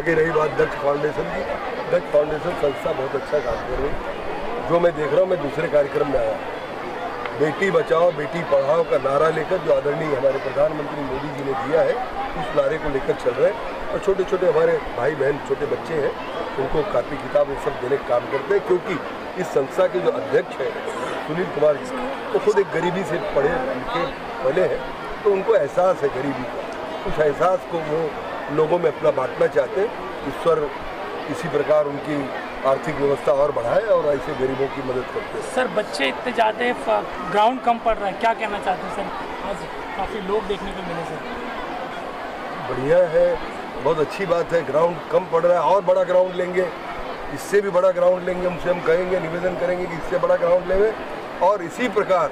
आगे रही बात दक्ष फाउंडेशन की, दक्ष फाउंडेशन संस्था बहुत अच्छा काम कर रही है। जो मैं देख रहा हूँ, मैं दूसरे कार्यक्रम में आया, बेटी बचाओ बेटी पढ़ाओ का नारा लेकर जो आदरणीय हमारे प्रधानमंत्री मोदी जी ने दिया है, उस नारे को लेकर चल रहे हैं। और छोटे छोटे हमारे भाई बहन छोटे बच्चे हैं, उनको कापी किताब ये सब देने का काम करते हैं, क्योंकि इस संस्था के जो अध्यक्ष हैं सुनील कुमार जी, वो खुद एक गरीबी से पढ़े लिखे पले हैं, तो उनको एहसास है गरीबी का। उस एहसास को वो लोगों में अपना बांटना चाहते हैं। ईश्वर इसी प्रकार उनकी आर्थिक व्यवस्था और बढ़ाए और ऐसे गरीबों की मदद करते हैं। सर, बच्चे इतने ज़्यादा हैं, ग्राउंड कम पड़ रहा है, क्या कहना चाहते हैं सर? आज काफ़ी लोग देखने को मिले सर। बढ़िया है, बहुत अच्छी बात है। ग्राउंड कम पड़ रहा है और बड़ा ग्राउंड लेंगे, इससे भी बड़ा ग्राउंड लेंगे। उनसे हम कहेंगे, निवेदन करेंगे कि इससे बड़ा ग्राउंड लेंगे। और इसी प्रकार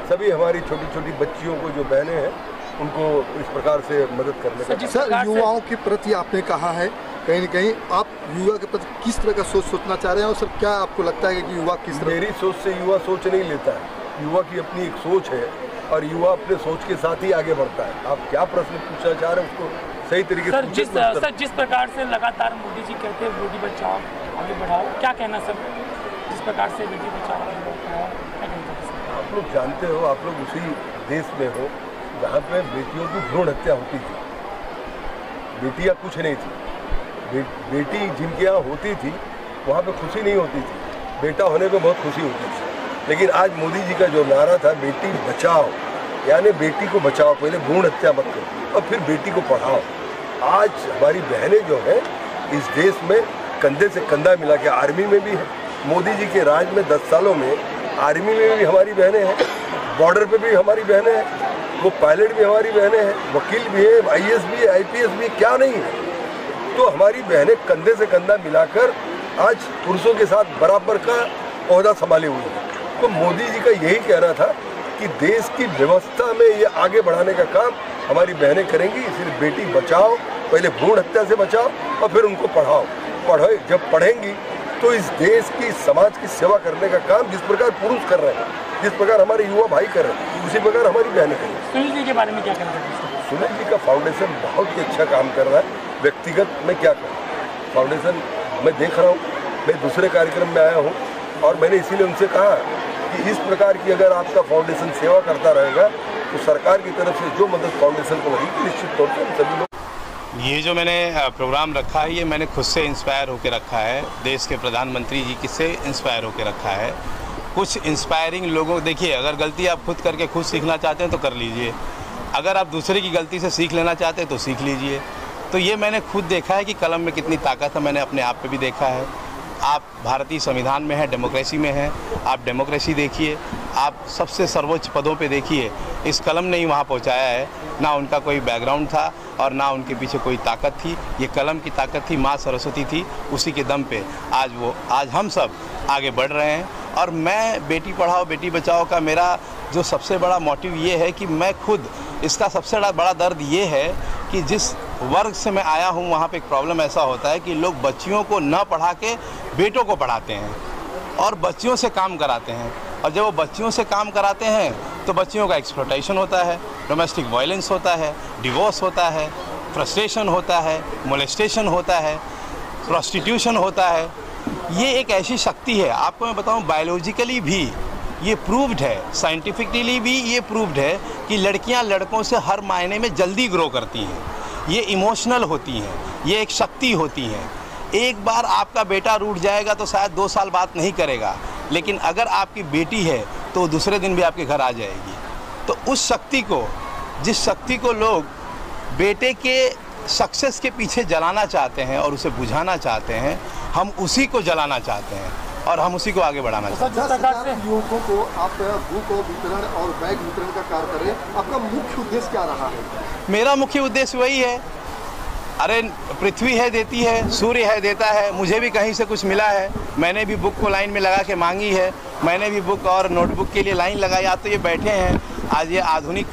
सभी हमारी छोटी छोटी बच्चियों को जो बहनें हैं उनको इस प्रकार से मदद करने का। सर, युवाओं के प्रति आपने कहा है, कहीं न कहीं आप युवा के प्रति किस तरह का सोचना चाह रहे हैं, और सर क्या आपको लगता है कि युवा किस तरह? मेरी सोच से युवा सोच नहीं लेता है, युवा की अपनी एक सोच है और युवा अपने सोच के साथ ही आगे बढ़ता है। आप क्या प्रश्न पूछना चाह रहे हैं उसको सही तरीके से सर, जिस प्रकार से लगातार मोदी जी कहते हैं बेटी बचाओ आगे बढ़ाओ, क्या कहना सर? जिस प्रकार से बेटी बचाओ आगे बढ़ाओ, क्या कहना सर? आप लोग जानते हो, आप लोग उसी देश में हो जहाँ पे बेटियों की भ्रूण हत्या होती थी, बेटियाँ कुछ नहीं थी। बेटी जिनके यहाँ होती थी वहाँ पे खुशी नहीं होती थी, बेटा होने पे बहुत खुशी होती थी। लेकिन आज मोदी जी का जो नारा था बेटी बचाओ, यानी बेटी को बचाओ, पहले भ्रूण हत्या मत करो और फिर बेटी को पढ़ाओ। आज हमारी बहनें जो हैं इस देश में कंधे से कंधा मिला के आर्मी में भी है। मोदी जी के राज में 10 सालों में आर्मी में भी हमारी बहनें हैं, बॉर्डर पे भी हमारी बहनें हैं, वो पायलट भी हमारी बहनें हैं, वकील भी है, IAS भी है, IPS भी, क्या नहीं है। तो हमारी बहनें कंधे से कंधा मिलाकर आज पुरुषों के साथ बराबर का ओहदा संभाले हुए हैं। तो मोदी जी का यही कहना था कि देश की व्यवस्था में ये आगे बढ़ाने का काम हमारी बहनें करेंगी। इसलिए बेटी बचाओ, पहले भ्रूण हत्या से बचाओ और फिर उनको पढ़ाओ। जब पढ़ेंगी तो इस देश की समाज की सेवा करने का काम जिस प्रकार पुरुष कर रहे हैं, जिस प्रकार हमारे युवा भाई कर रहे हैं, उसी प्रकार हमारी बहनें करेंगी। सुनील जी के बारे में क्या कहना चाहते हैं? सुनील जी का फाउंडेशन बहुत ही अच्छा काम कर रहा है। व्यक्तिगत मैं क्या करूँ, फाउंडेशन मैं देख रहा हूँ, मैं दूसरे कार्यक्रम में आया हूँ और मैंने इसीलिए उनसे कहा कि इस प्रकार की अगर आपका फाउंडेशन सेवा करता रहेगा तो सरकार की तरफ से जो मदद फाउंडेशन को लगी निश्चित तौर पर सभी लोग। ये जो मैंने प्रोग्राम रखा है, ये मैंने खुद से इंस्पायर होकर रखा है, देश के प्रधानमंत्री जी से इंस्पायर होकर रखा है। कुछ इंस्पायरिंग लोगों, देखिए अगर गलती आप खुद करके खुद सीखना चाहते हैं तो कर लीजिए, अगर आप दूसरे की गलती से सीख लेना चाहते हैं तो सीख लीजिए। तो ये मैंने खुद देखा है कि कलम में कितनी ताकत है, मैंने अपने आप पे भी देखा है। आप भारतीय संविधान में हैं, डेमोक्रेसी में हैं, आप डेमोक्रेसी देखिए, आप सबसे सर्वोच्च पदों पे देखिए, इस कलम ने ही वहाँ पहुँचाया है। ना उनका कोई बैकग्राउंड था और ना उनके पीछे कोई ताकत थी, ये कलम की ताकत थी, माँ सरस्वती थी, उसी के दम पे आज हम सब आगे बढ़ रहे हैं। और मैं बेटी पढ़ाओ बेटी बचाओ का मेरा जो सबसे बड़ा मोटिव ये है कि मैं खुद, इसका सबसे बड़ा दर्द ये है कि जिस वर्ग से मैं आया हूँ वहाँ पे एक प्रॉब्लम ऐसा होता है कि लोग बच्चियों को न पढ़ा के बेटों को पढ़ाते हैं और बच्चियों से काम कराते हैं, और जब वो बच्चियों से काम कराते हैं तो बच्चियों का एक्सप्लॉयटेशन होता है, डोमेस्टिक वायलेंस होता है, डिवोर्स होता है, फ्रस्ट्रेशन होता है, मोलेस्टेशन होता है, प्रोस्टिट्यूशन होता है। ये एक ऐसी शक्ति है, आपको मैं बताऊं बायोलॉजिकली भी ये प्रूव्ड है, साइंटिफिकली भी ये प्रूव्ड है कि लड़कियां लड़कों से हर मायने में जल्दी ग्रो करती हैं, ये इमोशनल होती हैं, ये एक शक्ति होती हैं। एक बार आपका बेटा रूठ जाएगा तो शायद 2 साल बात नहीं करेगा, लेकिन अगर आपकी बेटी है तो दूसरे दिन भी आपके घर आ जाएगी। तो उस शक्ति को, जिस शक्ति को लोग बेटे के सक्सेस के पीछे जलाना चाहते हैं और उसे बुझाना चाहते हैं, हम उसी को जलाना चाहते हैं और हम उसी को आगे बढ़ाना चाहते हैं। युवकों को आप बुक वितरण और बैग वितरण का कार्य कर रहे हैं, आपका मुख्य उद्देश्य क्या रहा है? मेरा मुख्य उद्देश्य वही है, अरे पृथ्वी है देती है, सूर्य है देता है, मुझे भी कहीं से कुछ मिला है, मैंने भी बुक को लाइन में लगा के मांगी है, मैंने भी बुक और नोटबुक के लिए लाइन लगाई। आज तो ये बैठे हैं, आज ये आधुनिक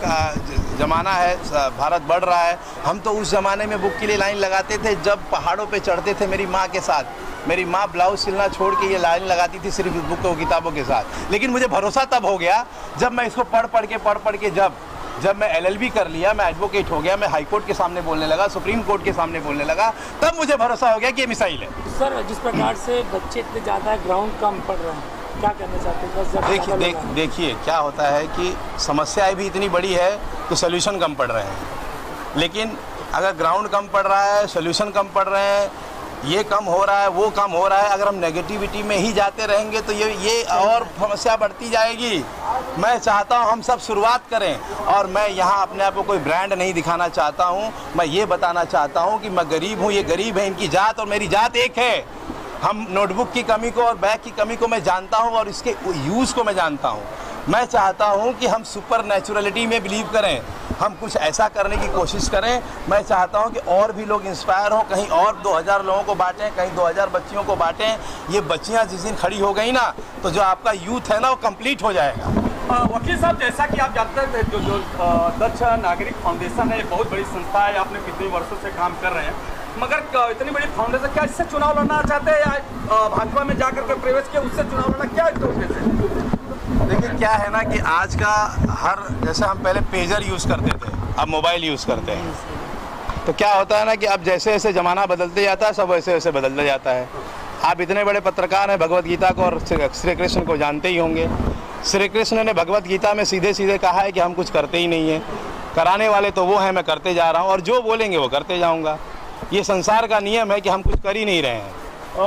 ज़माना है, भारत बढ़ रहा है। हम तो उस ज़माने में बुक के लिए लाइन लगाते थे जब पहाड़ों पे चढ़ते थे मेरी माँ के साथ। मेरी माँ ब्लाउज सिलना छोड़ के ये लाइन लगाती थी सिर्फ बुक और किताबों के साथ। लेकिन मुझे भरोसा तब हो गया जब मैं इसको पढ़ पढ़ के जब जब मैं LLB कर लिया, मैं एडवोकेट हो गया, मैं हाई कोर्ट के सामने बोलने लगा, सुप्रीम कोर्ट के सामने बोलने लगा, तब मुझे भरोसा हो गया कि ये मिसाइल है। सर, जिस प्रकार से बच्चे इतने ज़्यादा ग्राउंड कम पढ़ रहे हैं, क्या कहना चाहते हैं? बस देखिए क्या होता है कि समस्याएं भी इतनी बड़ी है कि सोल्यूशन कम पड़ रहे हैं। लेकिन अगर ग्राउंड कम पड़ रहा है, सोल्यूशन कम पड़ रहे हैं, ये कम हो रहा है, वो कम हो रहा है, अगर हम नेगेटिविटी में ही जाते रहेंगे तो ये और समस्या बढ़ती जाएगी। मैं चाहता हूँ हम सब शुरुआत करें, और मैं यहाँ अपने आप को कोई ब्रांड नहीं दिखाना चाहता हूँ। मैं ये बताना चाहता हूँ कि मैं गरीब हूँ, ये गरीब है, इनकी जात और मेरी जात एक है। हम नोटबुक की कमी को और बैग की कमी को मैं जानता हूँ और इसके यूज़ को मैं जानता हूँ। मैं चाहता हूँ कि हम सुपर नेचुरलिटी में बिलीव करें, हम कुछ ऐसा करने की कोशिश करें। मैं चाहता हूँ कि और भी लोग इंस्पायर हों, कहीं और 2000 लोगों को बांटें, कहीं 2000 बच्चियों को बांटें। ये बच्चियाँ जिस दिन खड़ी हो गई ना, तो जो आपका यूथ है ना, वो कंप्लीट हो जाएगा। वकील साहब, जैसा कि आप जानते हैं, जो दक्ष नागरिक फाउंडेशन है, बहुत बड़ी संस्था है, आपने कितने वर्षों से काम कर रहे हैं, मगर इतनी बड़ी फाउंडेशन, क्या इससे चुनाव लड़ना चाहते हैं या भाजपा में जाकर के प्रवेश किया उससे चुनाव लड़ना, क्या उद्देश्य है? देखिए क्या है ना कि आज का हर, जैसे हम पहले पेजर यूज़ करते थे, अब मोबाइल यूज़ करते हैं, तो क्या होता है ना कि अब जैसे जैसे ज़माना बदलते जाता है, सब वैसे वैसे बदलता जाता है। आप इतने बड़े पत्रकार हैं, भगवत गीता को और श्री कृष्ण को जानते ही होंगे। श्री कृष्ण ने भगवत गीता में सीधे सीधे कहा है कि हम कुछ करते ही नहीं हैं, कराने वाले तो वो हैं, मैं करते जा रहा हूँ, और जो बोलेंगे वो करते जाऊँगा। ये संसार का नियम है कि हम कुछ कर ही नहीं रहे हैं।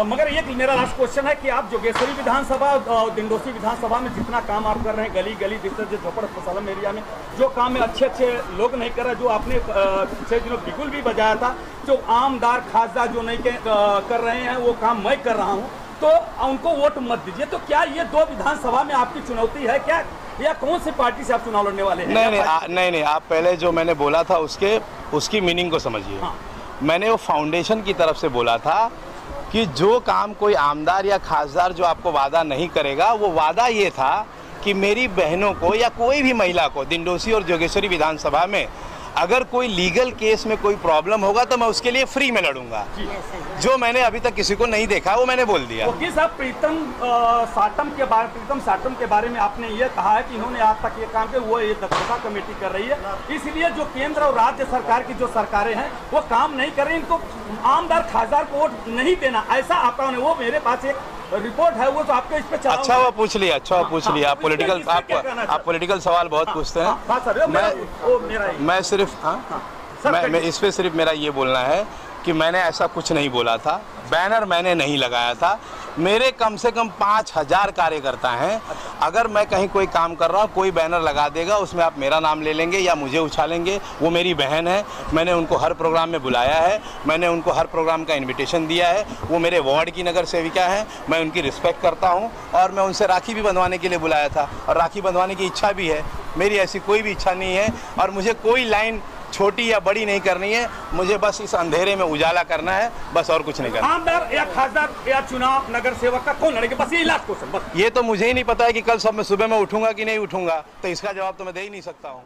मगर ये मेरा लास्ट क्वेश्चन है कि आप जोगेश्वरी विधानसभा और दिंडोसी विधानसभा में जितना काम आप कर रहे हैं, गली गली जो झोपड़ पसलम एरिया में जो काम में अच्छे अच्छे लोग नहीं कर रहे, जो आपने पिछले दिनों बिगुल भी बजाया था, जो आमदार खासदार जो नहीं कर रहे हैं, वो काम मैं कर रहा हूँ, तो उनको वोट मत दीजिए। तो क्या ये 2 विधानसभा में आपकी चुनौती है क्या, या कौन सी पार्टी से आप चुनाव लड़ने वाले हैं? नहीं, आप पहले जो मैंने बोला था उसकी मीनिंग को समझिए। हाँ। मैंने वो फाउंडेशन की तरफ से बोला था कि जो काम कोई आमदार या खासदार जो आपको वादा नहीं करेगा, वो वादा ये था कि मेरी बहनों को या कोई भी महिला को दिंडोसी और जोगेश्वरी विधानसभा में अगर कोई लीगल केस में कोई प्रॉब्लम होगा तो मैं उसके लिए फ्री में लड़ूंगा। जो मैंने अभी तक किसी को नहीं देखा, वो मैंने बोल दिया। वकील साहब, प्रीतम साटम के बारे में आपने ये कहा है कि इन्होंने आज तक ये काम किया, वो ये दक्षता कमेटी कर रही है, इसलिए जो केंद्र और राज्य सरकार की जो सरकारें हैं वो काम नहीं कर रही, इनको आमदार खासदार को वोट नहीं देना, ऐसा आपका ने, वो मेरे पास एक रिपोर्ट है, वो तो आपके इस पे चला। अच्छा वो पूछ लिया, आप पॉलिटिकल सवाल बहुत पूछते हैं। मैं सिर्फ मैं इस पे सिर्फ मेरा ये बोलना है कि मैंने ऐसा कुछ नहीं बोला था, बैनर मैंने नहीं लगाया था। मेरे कम से कम 5000 कार्यकर्ता हैं। अगर मैं कहीं कोई काम कर रहा हूँ, कोई बैनर लगा देगा, उसमें आप मेरा नाम ले लेंगे या मुझे उछालेंगे। वो मेरी बहन है, मैंने उनको हर प्रोग्राम में बुलाया है, मैंने उनको हर प्रोग्राम का इन्विटेशन दिया है। वो मेरे वार्ड की नगर सेविका हैं, मैं उनकी रिस्पेक्ट करता हूँ, और मैं उनसे राखी भी बंधवाने के लिए बुलाया था, और राखी बंधवाने की इच्छा भी है। मेरी ऐसी कोई भी इच्छा नहीं है, और मुझे कोई लाइन छोटी या बड़ी नहीं करनी है, मुझे बस इस अंधेरे में उजाला करना है, बस और कुछ नहीं करना। आमदार या खासदार या चुनाव नगर सेवक का कौन लड़ेगा, बस ये लास्ट क्वेश्चन। बस ये तो मुझे ही नहीं पता है कि कल सुबह मैं उठूंगा कि नहीं उठूंगा, तो इसका जवाब तो मैं दे ही नहीं सकता हूँ।